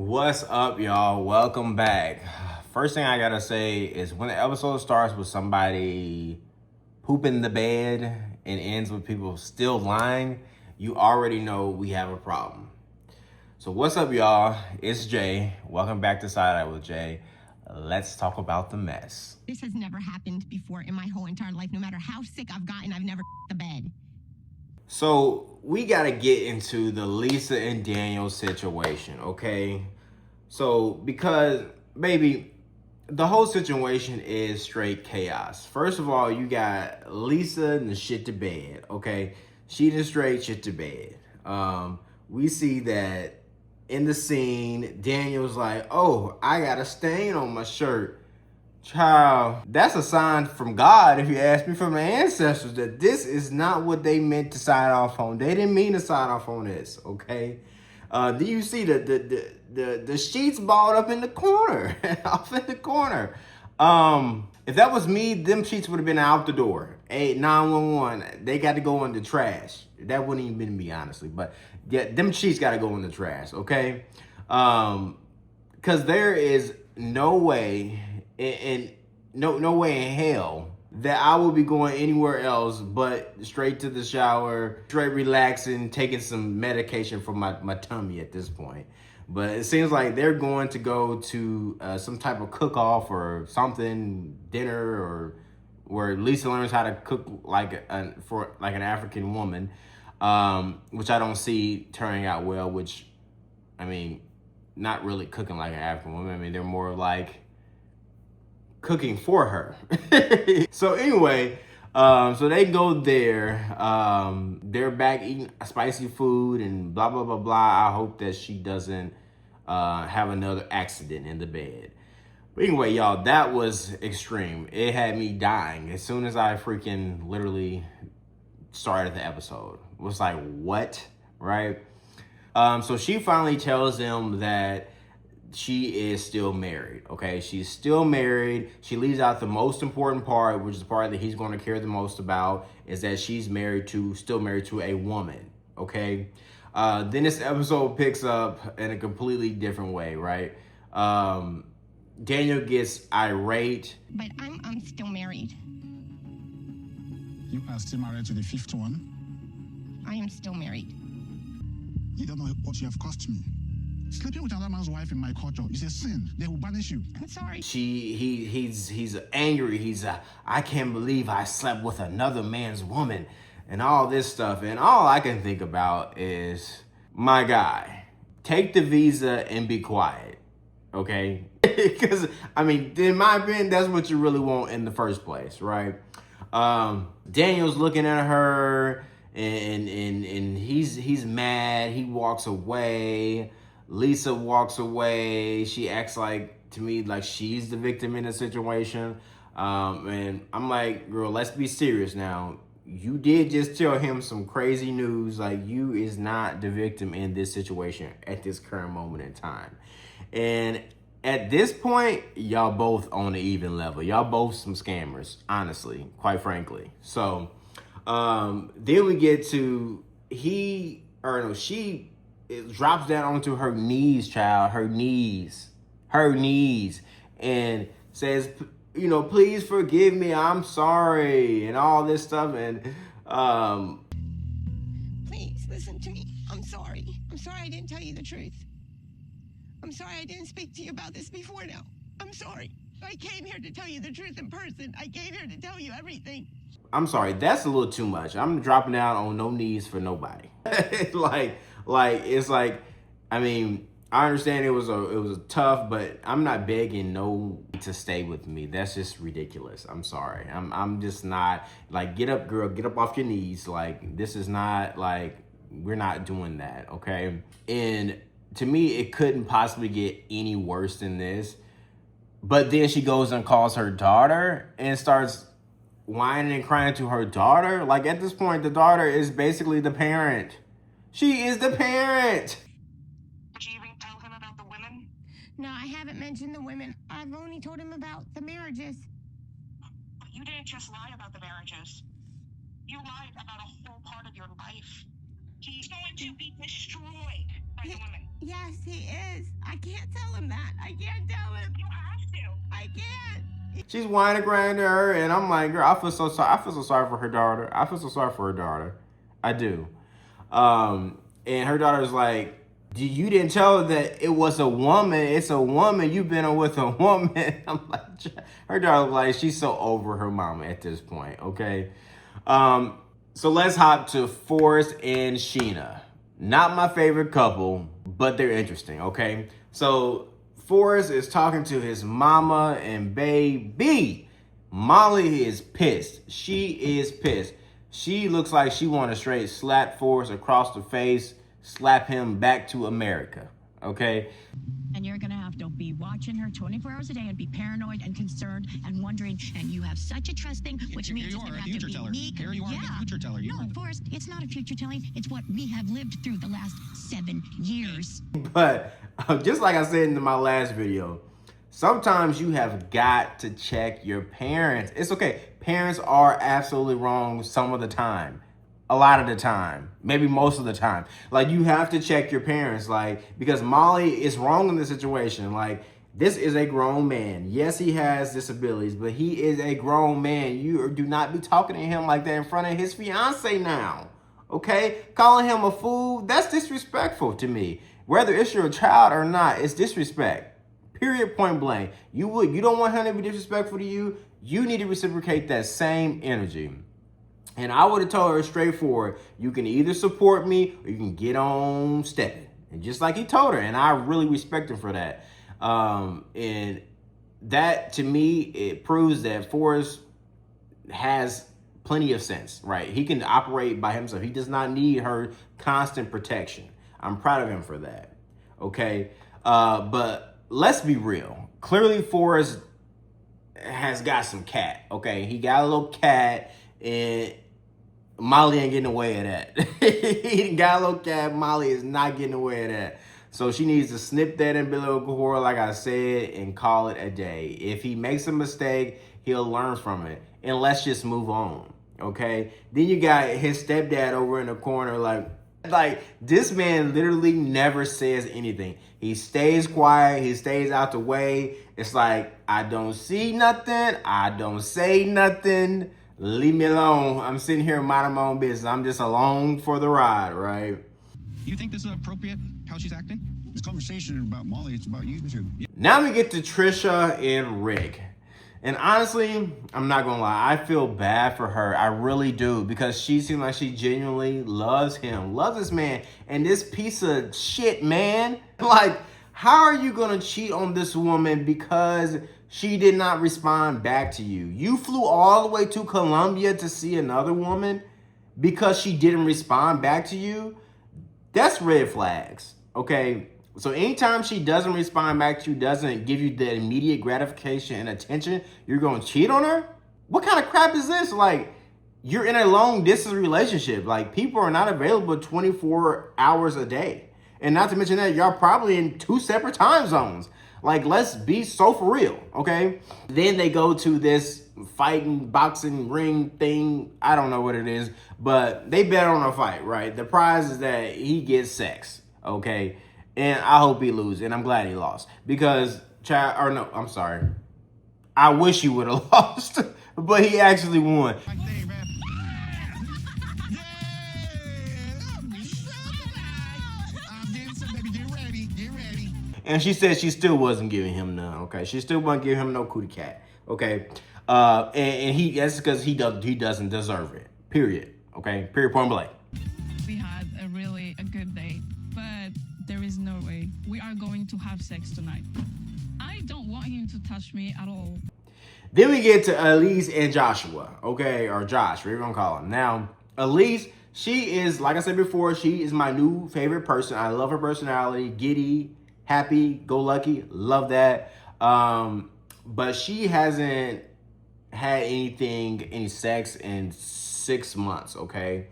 What's up, y'all? Welcome back. First thing I gotta say is when the episode starts with somebody pooping the bed and ends with people still lying, you already know we have a problem. So what's up, y'all? It's Jay. Welcome back to Side Eye with Jay. Let's talk about the mess. This has never happened before in my whole entire life. No matter how sick I've gotten, I've never the bed. So we gotta get into the Lisa and Daniel situation, okay? So because, baby, the whole situation is straight chaos. First of all, you got Lisa and the shit to bed, okay? She did straight shit to bed. We see that in the scene, Daniel's like, oh, I got a stain on my shirt. Child, that's a sign from God, if you ask me, from the ancestors, that this is not what they meant to sign off on. They didn't mean to sign off on this, okay? Do you see the sheets balled up in the corner, off in the corner? If that was me, them sheets would have been out the door. 911, they got to go in the trash. That wouldn't even been me, honestly, but yeah, them sheets got to go in the trash, okay? Because there is no way. And no way in hell that I will be going anywhere else but straight to the shower, straight relaxing, taking some medication for my tummy at this point. But it seems like they're going to go to some type of cook-off or something, dinner, or where Lisa learns how to cook for an African woman, which I don't see turning out well. Which, I mean, not really cooking like an African woman. I mean, they're more like cooking for her. So anyway, so they go there. They're back eating spicy food and blah, blah, blah, blah. I hope that she doesn't have another accident in the bed. But anyway, y'all, that was extreme. It had me dying as soon as I freaking literally started the episode. It was like, what? Right? So she finally tells them that she is still married, okay? She's still married. She leaves out the most important part, which is the part that he's going to care the most about, is that she's still married to a woman, okay? Then this episode picks up in a completely different way, right? Daniel gets irate. But I'm still married. You are still married to the fifth one? I am still married. You don't know what you have cost me. Sleeping with another man's wife in my culture is a sin. They will banish you. I'm sorry. He's angry. I can't believe I slept with another man's woman and all this stuff. And all I can think about is, my guy, take the visa and be quiet, okay? Because, I mean, in my opinion, that's what you really want in the first place, right? Daniel's looking at her and he's mad. He walks away. Lisa walks away. She acts to me like she's the victim in the situation. And I'm like, girl, let's be serious now. You did just tell him some crazy news. Like, you is not the victim in this situation at this current moment in time. And at this point, y'all both on the even level. Y'all both some scammers, honestly, quite frankly. So then we get to she drops down onto her knees, child, her knees, and says, please forgive me, I'm sorry, and all this stuff. And Please listen to me. I'm sorry. I'm sorry I didn't tell you the truth. I'm sorry I didn't speak to you about this before now. I'm sorry. I came here to tell you the truth in person. I came here to tell you everything. I'm sorry, that's a little too much. I'm dropping down on no knees for nobody. I mean, I understand it was tough, but I'm not begging to stay with me. That's just ridiculous. I'm sorry. I'm just not, get up, girl, get up off your knees. This is not, we're not doing that, okay? And to me, it couldn't possibly get any worse than this. But then she goes and calls her daughter and starts whining and crying to her daughter. At this point, the daughter is basically the parent. She is the parent. Did you even tell him about the women? No, I haven't mentioned the women. I've only told him about the marriages. But you didn't just lie about the marriages. You lied about a whole part of your life. He's going to be destroyed by the women. Yes, he is. I can't tell him that. I can't tell him. You have to. I can't. She's whining, crying to her, and I'm like, girl, I feel so sorry. I feel so sorry for her daughter. I feel so sorry for her daughter. I do. And her daughter's like, you didn't tell her that it was a woman. It's a woman. You've been with a woman. I'm like, her daughter, like, she's so over her mama at this point, okay? So let's hop to Forrest and Sheena. Not my favorite couple, but they're interesting, okay? So Forrest is talking to his mama and baby. Molly is pissed. She is pissed. She looks like she want to straight slap Forrest across the face, slap him back to America, okay? And you're gonna have to be watching her 24 hours a day and be paranoid and concerned and wondering, and you have such a trust thing, which means you it's are gonna a have to future be teller. meek. Here you are a future teller. You No, Forrest, it's not a future telling. It's what we have lived through the last 7 years. But just like I said in my last video, sometimes you have got to check your parents. It's okay. Parents are absolutely wrong some of the time. A lot of the time. Maybe most of the time. Like, you have to check your parents. Like, because Molly is wrong in this situation. Like, this is a grown man. Yes, he has disabilities, but he is a grown man. You do not be talking to him like that in front of his fiance now. Okay? Calling him a fool, that's disrespectful to me. Whether it's your child or not, it's disrespect. Period, point blank. You don't want him to be disrespectful to you. You need to reciprocate that same energy. And I would have told her straightforward, you can either support me or you can get stepping. And just like he told her, and I really respect him for that. And that, to me, it proves that Forrest has plenty of sense, right? He can operate by himself. He does not need her constant protection. I'm proud of him for that, okay? But let's be real. Clearly, Forrest has got some cat, okay? He got a little cat, and Molly ain't getting away with that. He got a little cat. Molly is not getting away with that. So she needs to snip that umbilical cord, like I said, and call it a day. If he makes a mistake, he'll learn from it. And let's just move on, okay? Then you got his stepdad over in the corner, like this man literally never says anything. He stays quiet. He stays out the way. It's like, I don't see nothing. I don't say nothing. Leave me alone. I'm sitting here minding my own business. I'm just along for the ride, right? You think this is appropriate, how she's acting? This conversation is about Molly. It's about you two. Now we get to Trisha and Rick. And honestly, I'm not going to lie. I feel bad for her. I really do. Because she seems like she genuinely loves him. Loves this man. And this piece of shit, man. Like, how are you going to cheat on this woman because she did not respond back to you? You flew all the way to Colombia to see another woman because she didn't respond back to you? That's red flags, okay? So anytime she doesn't respond back to you, doesn't give you the immediate gratification and attention, you're going to cheat on her? What kind of crap is this? Like, you're in a long distance relationship. Like, people are not available 24 hours a day. And not to mention that, y'all probably in 2 separate time zones. Like, let's be so for real, okay? Then they go to this fighting, boxing ring thing. I don't know what it is, but they bet on a fight, right? The prize is that he gets sex, okay? And I hope he loses, and I'm glad he lost. Because, I'm sorry. I wish he would have lost, but he actually won. And she said she still wasn't giving him none, okay? She still wasn't giving him no cootie cat, okay? And that's because he doesn't deserve it, period, okay? Period, point blank. We had a good day, but there is no way we are going to have sex tonight. I don't want him to touch me at all. Then we get to Elise and Joshua, okay? Or Josh, whatever you're gonna call him. Now, Elise, she is, like I said before, she is my new favorite person. I love her personality, giddy, happy, go lucky, love that. But she hasn't had any sex in 6 months, okay?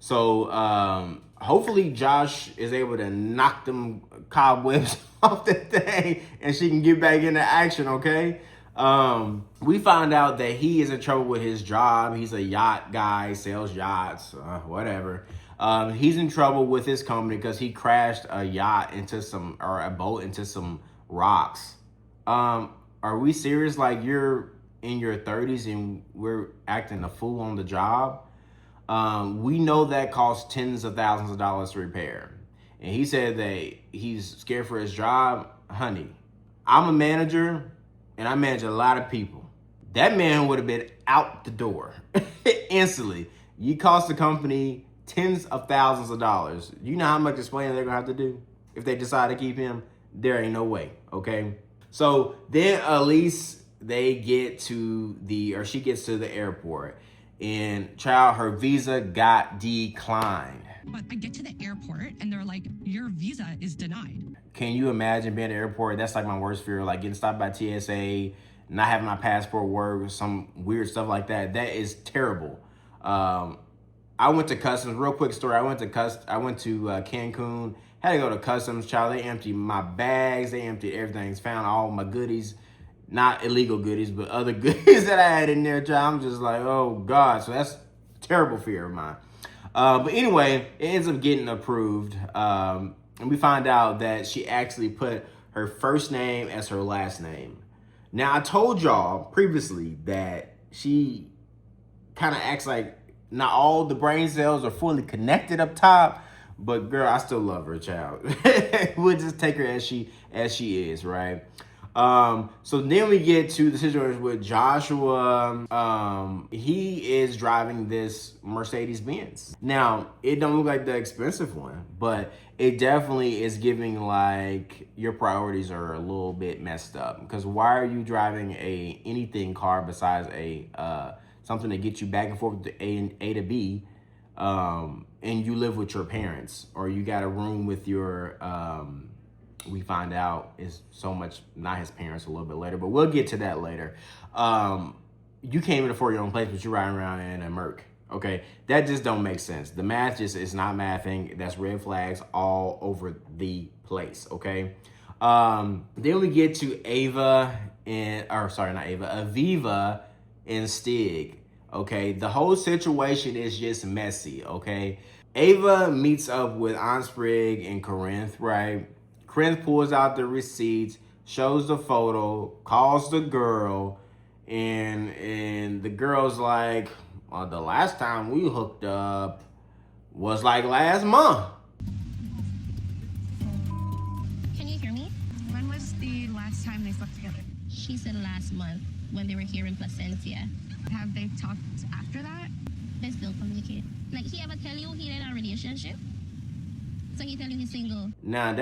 So hopefully Josh is able to knock them cobwebs off the thing and she can get back into action, okay? We found out that he is in trouble with his job. He's a yacht guy, sells yachts, whatever. He's in trouble with his company because he crashed a boat into some rocks. Are we serious? Like, you're in your 30s and we're acting a fool on the job? We know that costs tens of thousands of dollars to repair. And he said that he's scared for his job. Honey, I'm a manager and I manage a lot of people. That man would have been out the door instantly. You cost the company tens of thousands of dollars. You know how much explaining they're gonna have to do if they decide to keep him? There ain't no way, okay? So then Elise, she gets to the airport, and child, her visa got declined. But I get to the airport and they're like, your visa is denied. Can you imagine being at the airport? That's like my worst fear, like getting stopped by TSA, not having my passport work, some weird stuff like that. That is terrible. I went to customs, real quick story. I went to Cancun, had to go to customs, child. They emptied my bags, they emptied everything, found all my goodies, not illegal goodies, but other goodies that I had in there, child. I'm just like, oh God. So that's a terrible fear of mine. But anyway, it ends up getting approved. And we find out that she actually put her first name as her last name. Now, I told y'all previously that she kind of acts like not all the brain cells are fully connected up top, but girl, I still love her, child. We'll just take her as she is, right? So then we get to the situation with Joshua. He is driving this Mercedes-Benz. Now, it don't look like the expensive one, but it definitely is giving like your priorities are a little bit messed up. Because why are you driving anything car besides something to get you back and forth to A to B, and you live with your parents, or you got a room with your we find out is so much not his parents a little bit later, but we'll get to that later. You came in afford your own place, but you're riding around in a Merc. Okay, that just don't make sense. The math just is not mathing. That's red flags all over the place. Okay. Then we get to Aviva and Stig. Okay, the whole situation is just messy. Okay, Ava meets up with Aunt Sprig and Corinth, right? Corinth pulls out the receipts, shows the photo, calls the girl, and the girl's like, well, the last time we hooked up was like last month. Can you hear me? When was the last time they slept together? She said last month when they were here in Placencia. Have they talked after that? They still communicate. Like, he ever tell you he in a relationship? So he tell you he's single? Now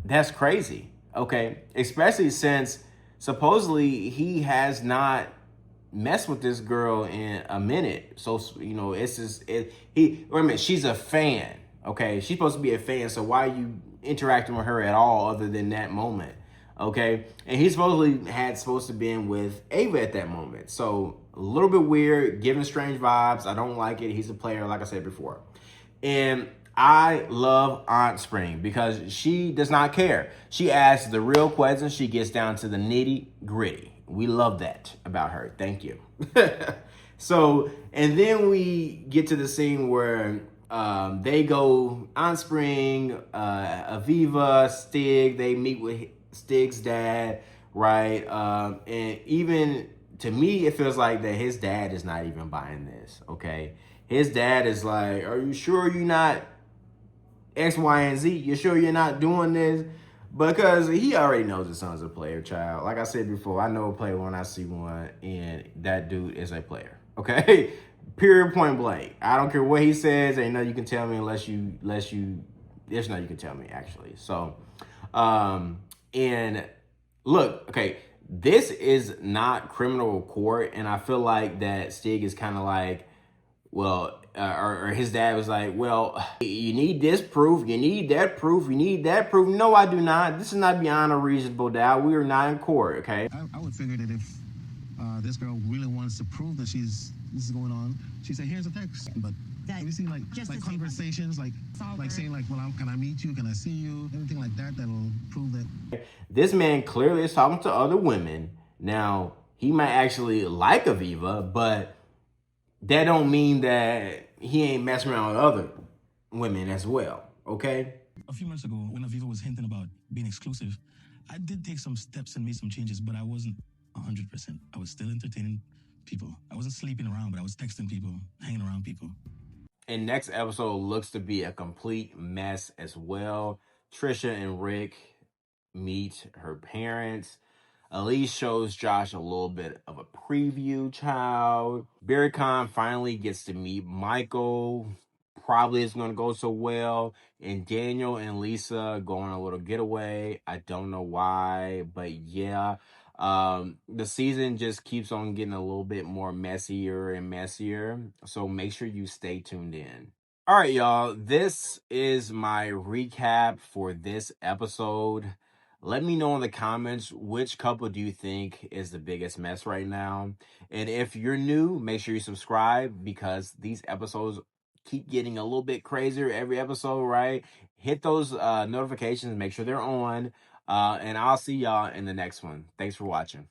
that's crazy, okay? Especially since supposedly he has not messed with this girl in a minute. So, you know, she's a fan, okay? She's supposed to be a fan, so why are you interacting with her at all other than that moment, okay? And he's supposed to be in with Ava at that moment. So, a little bit weird, giving strange vibes. I don't like it. He's a player, like I said before. And I love Aunt Spring because she does not care. She asks the real questions. She gets down to the nitty gritty. We love that about her. Thank you. So, and then we get to the scene where they go, Aunt Spring, Aviva, Stig, they meet with Stig's dad, right? And even to me, it feels like that his dad is not even buying this, okay? His dad is like, are you sure you're not X, Y, and Z? You sure you're not doing this? Because he already knows his son's a player, child. Like I said before, I know a player when I see one, and that dude is a player, okay? Period, point blank. I don't care what he says. Ain't nothing you can tell me there's nothing you can tell me, actually. So, and look, okay, this is not criminal court, and I feel like that Stig is kind of like, well, or his dad was like, well, you need this proof, you need that proof, you need that proof. No, I do not. This is not beyond a reasonable doubt. We are not in court, okay? I would figure that if this girl really wants to prove that this is going on, she said, here's a text. But we see like conversations, like saying like, well, can I meet you? Can I see you? Anything like that that'll prove that. This man clearly is talking to other women. Now, he might actually like Aviva, but that don't mean that he ain't messing around with other women as well, okay? A few months ago, when Aviva was hinting about being exclusive, I did take some steps and made some changes, but I wasn't 100%. I was still entertaining people. I wasn't sleeping around, but I was texting people, hanging around people. And next episode looks to be a complete mess as well. Trisha and Rick meet her parents. Elise shows Josh a little bit of a preview, child. Barricon finally gets to meet Michael. Probably isn't going to go so well. And Daniel and Lisa go on a little getaway. I don't know why, but yeah. The season just keeps on getting a little bit more messier and messier. So make sure you stay tuned in. All right, y'all. This is my recap for this episode. Let me know in the comments which couple do you think is the biggest mess right now. And if you're new, make sure you subscribe because these episodes keep getting a little bit crazier every episode, right? Hit those notifications, make sure they're on. And I'll see y'all in the next one. Thanks for watching.